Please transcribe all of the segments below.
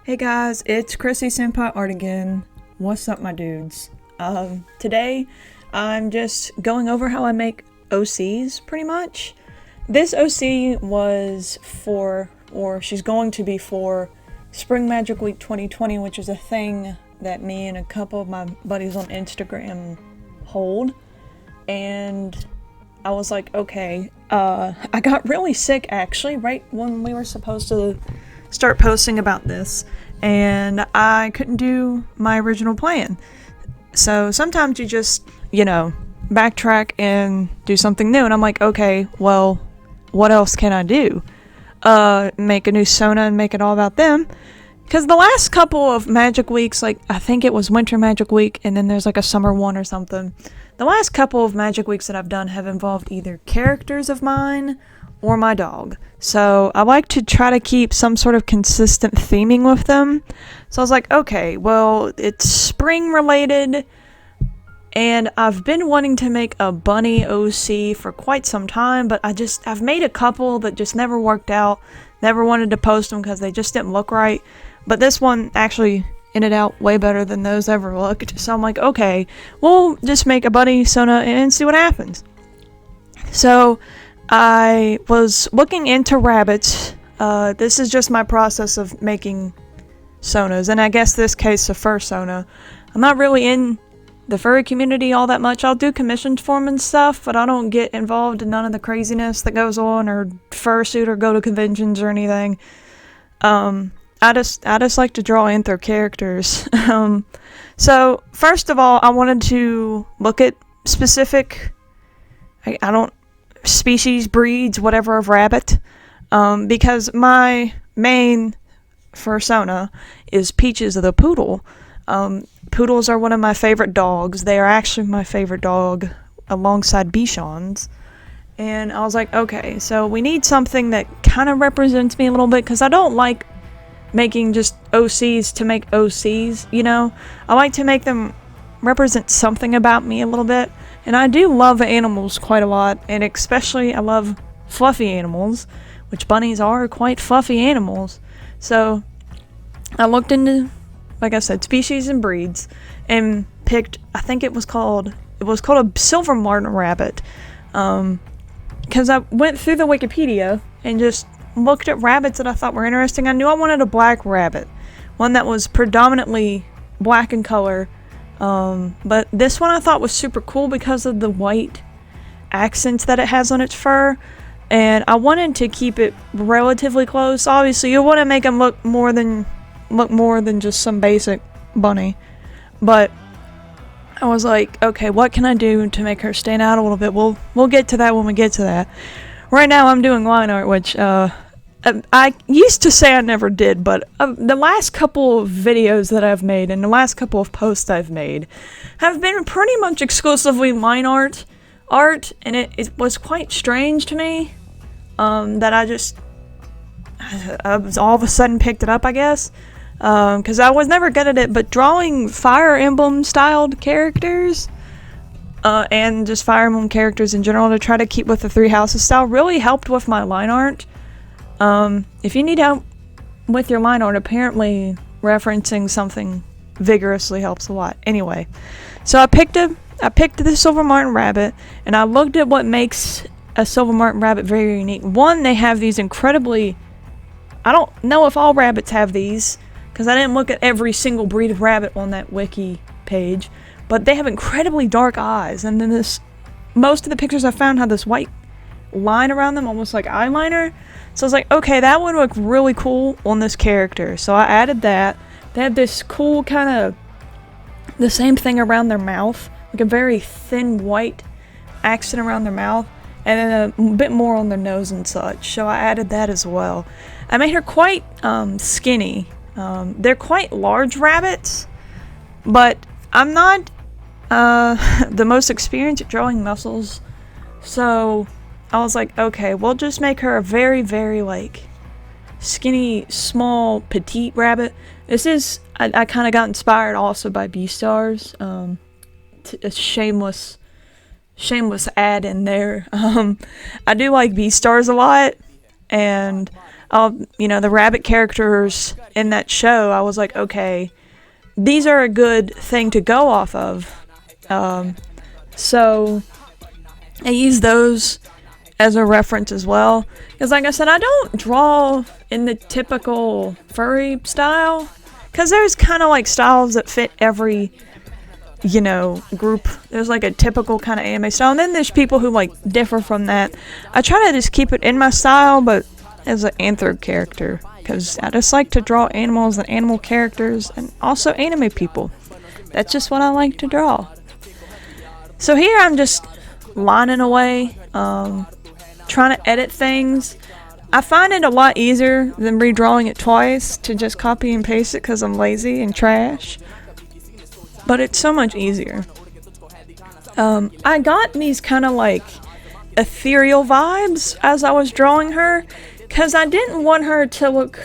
Hey guys, it's Chrissy Senpai Art again. What's up, my dudes? Today I'm just going over how I make OCs, pretty much. This OC was for, or she's going to be for, Spring Magic Week 2020, which is a thing that me and a couple of my buddies on Instagram hold. And I was like, okay, I got really sick actually, right when we were supposed to start posting about this, and I couldn't do my original plan. So sometimes you just, backtrack and do something new, and I'm like, okay, well, what else can I do? Make a new Sona and make it all about them. Because the last couple of Magic Weeks, like, I think it was Winter Magic Week, and then there's like a Summer one or something. The last couple of Magic Weeks that I've done have involved either characters of mine or my dog. So I like to try to keep some sort of consistent theming with them. So I was like, okay, well, it's spring related, and I've been wanting to make a bunny OC for quite some time, but I've made a couple that just never worked out. Never wanted to post them because they just didn't look right. But this one actually ended out way better than those ever looked. So I'm like, okay, we'll just make a bunny Sona and see what happens. So I was looking into rabbits. This is just my process of making Sonas, and I guess this case a fur Sona. I'm not really in the furry community all that much. I'll do commissions for them and stuff, but I don't get involved in none of the craziness that goes on, or fursuit, or go to conventions or anything. I just like to draw anther characters. So first of all, I wanted to look at specific, species, breeds, whatever, of rabbit, because my main fursona is Peaches the poodle. Poodles are one of my favorite dogs. They are actually my favorite dog alongside Bichons. And I was like, okay, so we need something that kind of represents me a little bit, because I don't like making just OCs to make OCs, I like to make them represent something about me a little bit. And I do love animals quite a lot, and especially I love fluffy animals, which bunnies are quite fluffy animals. So I looked into, like I said, species and breeds, and picked, I think it was called a silver martin rabbit, because I went through the Wikipedia and just looked at rabbits that I thought were interesting. I knew I wanted a black rabbit, one that was predominantly black in color, but this one I thought was super cool because of the white accents that it has on its fur, and I wanted to keep it relatively close. Obviously, you want to make them look more than just some basic bunny, but I was like, okay, what can I do to make her stand out a little bit? We'll get to that when we get to that. Right now I'm doing line art, which I used to say I never did, but the last couple of videos that I've made and the last couple of posts I've made have been pretty much exclusively line art, and it was quite strange to me that I was all of a sudden picked it up, I guess, because I was never good at it, but drawing Fire Emblem styled characters and just Fire Emblem characters in general, to try to keep with the Three Houses style, really helped with my line art. If you need help with your line art, apparently referencing something vigorously helps a lot. Anyway, so I picked the silver martin rabbit, and I looked at what makes a silver martin rabbit very unique. One, they have these incredibly, I don't know if all rabbits have these, because I didn't look at every single breed of rabbit on that wiki page, but they have incredibly dark eyes, and then most of the pictures I found had this white line around them, almost like eyeliner. So I was like, okay, that would look really cool on this character. So I added that. They had this cool kind of the same thing around their mouth, like a very thin white accent around their mouth, and then a bit more on their nose and such. So I added that as well. I made her quite skinny. They're quite large rabbits, but I'm not the most experienced at drawing muscles, so I was like, okay, we'll just make her a very, very, skinny, small, petite rabbit. This is, I kind of got inspired also by Beastars, a shameless ad in there. I do like Beastars a lot, and you know, the rabbit characters in that show, I was like, okay, these are a good thing to go off of. So I use those as a reference as well. Because like I said, I don't draw in the typical furry style. Because there's kind of like styles that fit every, you know, group. There's like a typical kind of anime style. And then there's people who like differ from that. I try to just keep it in my style, but as an anthro character. Because I just like to draw animals and animal characters. And also anime people. That's just what I like to draw. So here I'm just lining away. Trying to edit things. I find it a lot easier than redrawing it twice to just copy and paste it because I'm lazy and trash. But it's so much easier. I got these kind of like ethereal vibes as I was drawing her because I didn't want her to look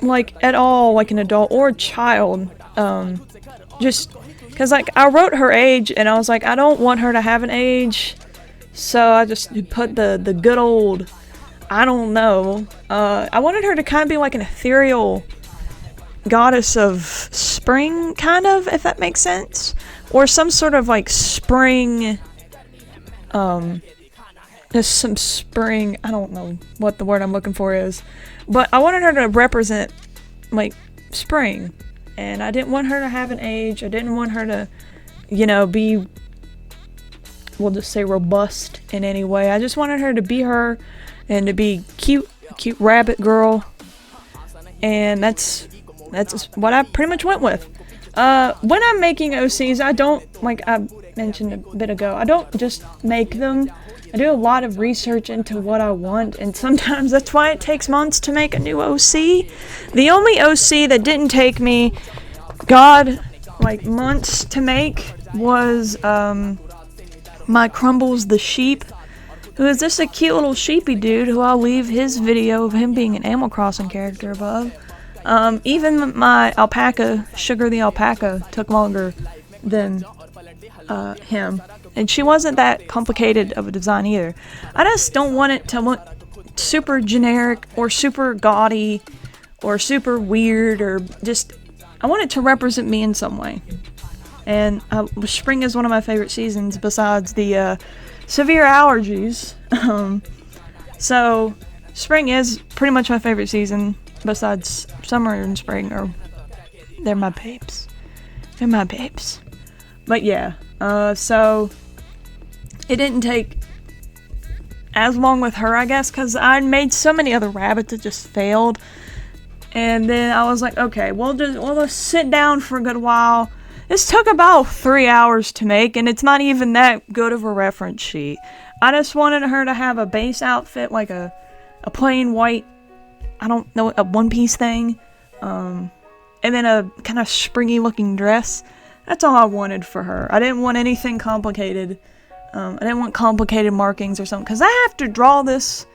like at all like an adult or a child. Just because like I wrote her age and I was like, I don't want her to have an age. So I just put the good old, I don't know. I wanted her to kind of be like an ethereal goddess of spring, kind of, if that makes sense. Or some sort of like spring, just some spring, I don't know what the word I'm looking for is. But I wanted her to represent like spring. And I didn't want her to have an age. I didn't want her to, you know, be, we'll just say robust in any way. I just wanted her to be her and to be cute rabbit girl. And that's what I pretty much went with. When I'm making OCs, I don't, like I mentioned a bit ago, I don't just make them. I do a lot of research into what I want, and sometimes that's why it takes months to make a new OC. The only OC that didn't take me, like months to make was, my Crumbles the Sheep, who is just a cute little sheepy dude who I'll leave his video of him being an Animal Crossing character above. Even my alpaca, Sugar the alpaca, took longer than him. And she wasn't that complicated of a design either. I just don't want it to look super generic or super gaudy or super weird or just... I want it to represent me in some way. And spring is one of my favorite seasons besides the severe allergies. So spring is pretty much my favorite season besides summer and spring. Or they're my babes. They're my babes. But yeah, so it didn't take as long with her, I guess, because I made so many other rabbits that just failed. And then I was like, okay, we'll just sit down for a good while. This took about 3 hours to make, and it's not even that good of a reference sheet. I just wanted her to have a base outfit, like a plain white, I don't know, a one-piece thing, and then a kind of springy looking dress. That's all I wanted for her. I didn't want anything complicated. I didn't want complicated markings or something, because I have to draw this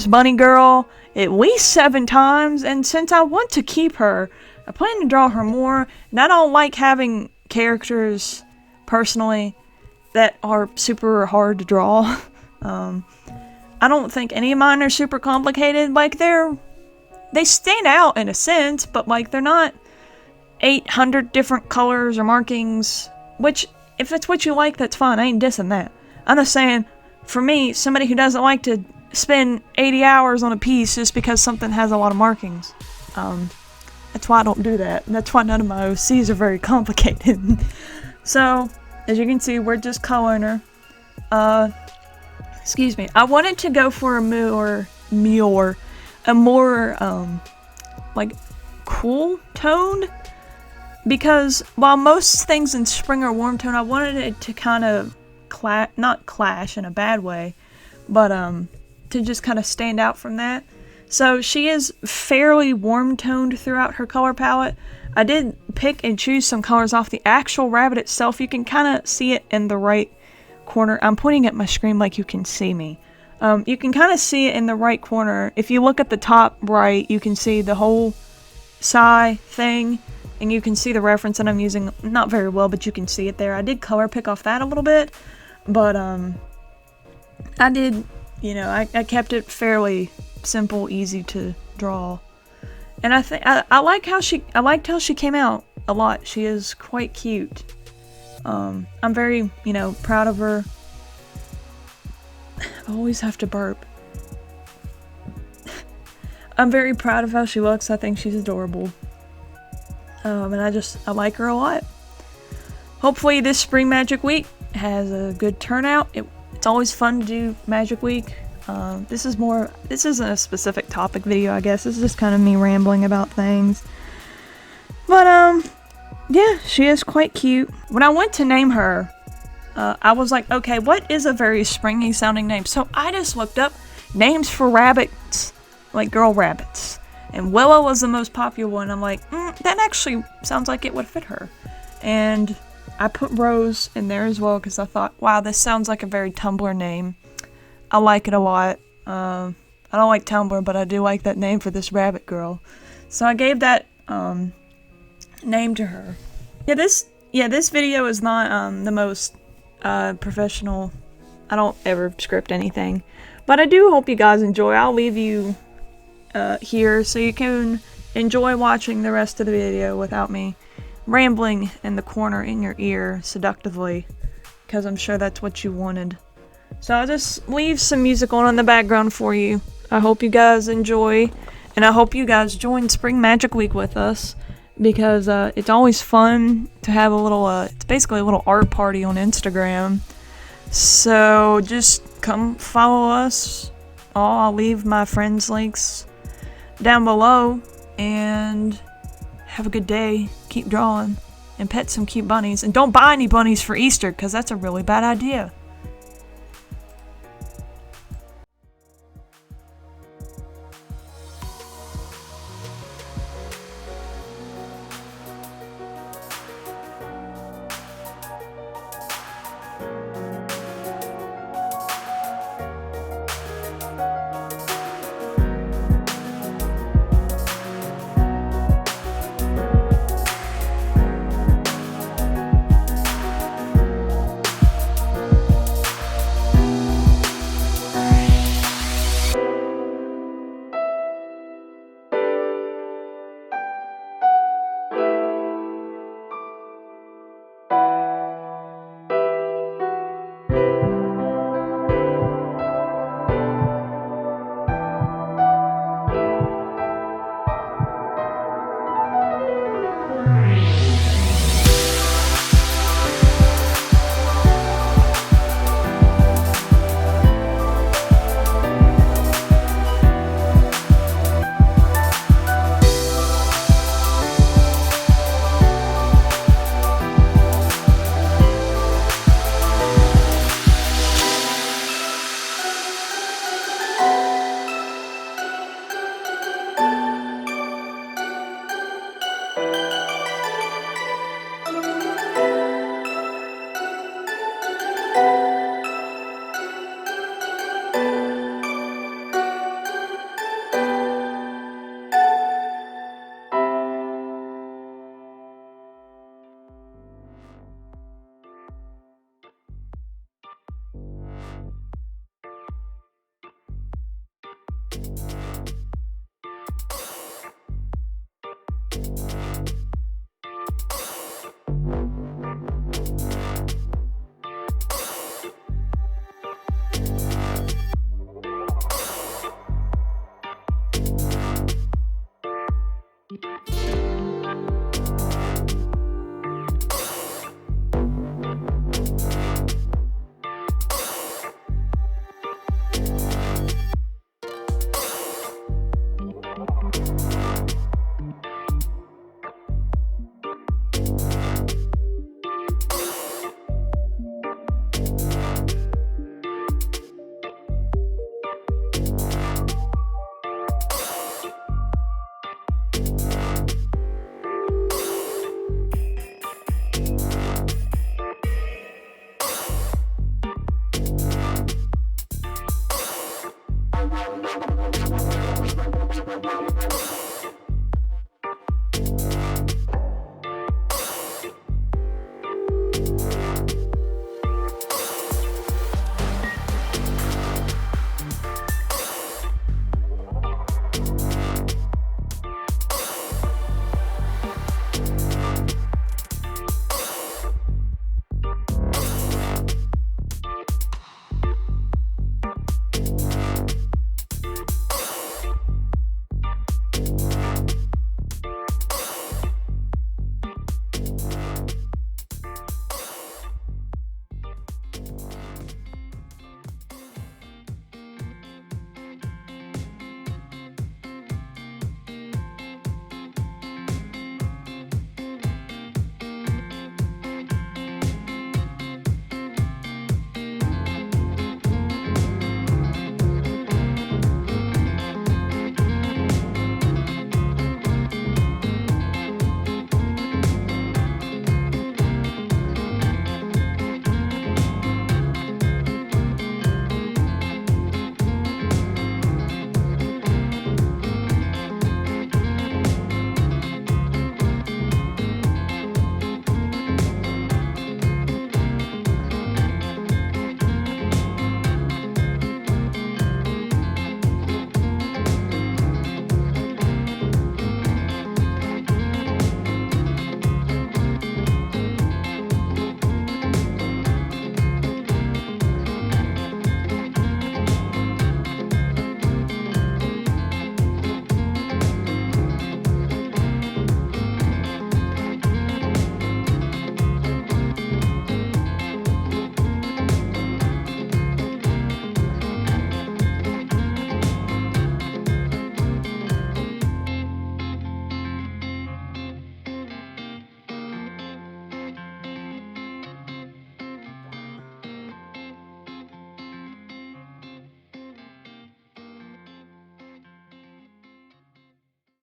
bunny girl at least 7 times, and since I want to keep her, I plan to draw her more, and I don't like having characters, personally, that are super hard to draw. I don't think any of mine are super complicated. Like, they stand out in a sense, but like, they're not 800 different colors or markings, which, if it's what you like, that's fine. I ain't dissing that. I'm just saying, for me, somebody who doesn't like to spend 80 hours on a piece just because something has a lot of markings, that's why I don't do that. That's why none of my OCs are very complicated. So, as you can see, we're just coloring her. Excuse me. I wanted to go for a more, like, cool toned. Because while most things in spring are warm tone, I wanted it to kind of not clash in a bad way, but to just kind of stand out from that. So she is fairly warm toned throughout her color palette. I did pick and choose some colors off the actual rabbit itself. You can kind of see it in the right corner. I'm pointing at my screen like you can see me. You can kind of see it in the right corner. If you look at the top right, you can see the whole Sai thing. And you can see the reference that I'm using, not very well, but you can see it there. I did color pick off that a little bit, but I did I kept it fairly simple, easy to draw. And I liked how she came out a lot. She is quite cute. I'm very, proud of her. I always have to burp. I'm very proud of how she looks. I think she's adorable. And I like her a lot. Hopefully this Spring Magic Week has a good turnout. It's always fun to do Magic Week. This isn't a specific topic video, I guess. This is just kind of me rambling about things. But, yeah, she is quite cute. When I went to name her, I was like, okay, what is a very springy sounding name? So I just looked up names for rabbits, like girl rabbits. And Willow was the most popular one. I'm like, that actually sounds like it would fit her. And I put Rose in there as well because I thought, wow, this sounds like a very Tumblr name. I like it a lot. I don't like Tumblr, but I do like that name for this rabbit girl. So I gave that name to her. Yeah, this video is not the most professional. I don't ever script anything, but I do hope you guys enjoy. I'll leave you here so you can enjoy watching the rest of the video without me rambling in the corner in your ear seductively, because I'm sure that's what you wanted. So I'll just leave some music on in the background for you. I hope you guys enjoy, and I hope you guys join Spring Magic Week with us, because it's always fun to have a little, it's basically a little art party on Instagram. So just come follow us. I'll leave my friends' links down below, and have a good day. Keep drawing, and pet some cute bunnies. And don't buy any bunnies for Easter, because that's a really bad idea.